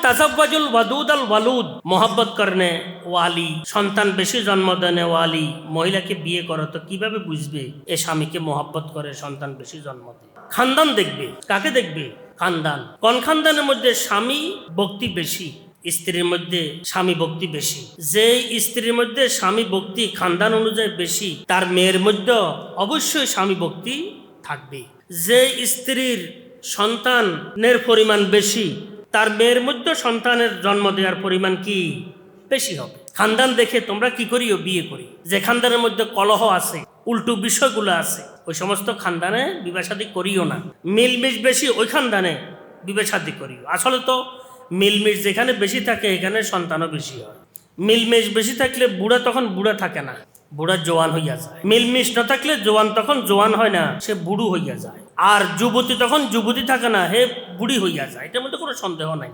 তাজাওয়াজুল ওয়াদুদ আল ওয়ালুদ, মোহাব্বত করনে ওয়ালি, সন্তান বেশি জন্ম দেনে ওয়ালি মহিলাকে বিয়ে করো তো কিভাবে বুঝবে এ স্বামীকে মোহাব্বত করে, সন্তান বেশি জন্ম দেয়? খানদান দেখবে। কাকে দেখবে? খানদান। কোন খানদানের মধ্যে স্বামী ভক্তি বেশি, স্ত্রীর মধ্যে স্বামী ভক্তি বেশি। যে স্ত্রীর মধ্যে স্বামী ভক্তি খানদান অনুযায়ী বেশি, তার মেয়ের মধ্যে অবশ্যই স্বামী ভক্তি থাকবে। যে স্ত্রীর সন্তানের পরিমাণ বেশি, তার মেয়ের মধ্যে সন্তানের জন্ম দেওয়ার পরিমাণ কি বেশি হবে। খানদান দেখে তোমরা কি করিও? বিয়ে করি। যে খানদানের মধ্যে কলহ আছে, উল্টো বিষয়গুলো আছে, ওই সমস্ত খানদানে বিবাহ শাদী করিও না। মিলমিশ বেশি ওই খানদানে বিবাহ শাদী করিও। আসলে তো মিলমিশ যেখানে বেশি থাকে এখানে সন্তানও বেশি হয়। মিলমিশ বেশি থাকলে বুড়া তখন বুড়া থাকে না, বুড়া জোয়ান হইয়া যায়। মিলমিশ না থাকলে জোয়ান তখন জোয়ান হয় না, সে বুড়ো হইয়া যায়। আর যুবতী তখন যুবতী থাকে না, হে বুড়ি হইয়া যায়। এটার মধ্যে কোনো সন্দেহ নাই।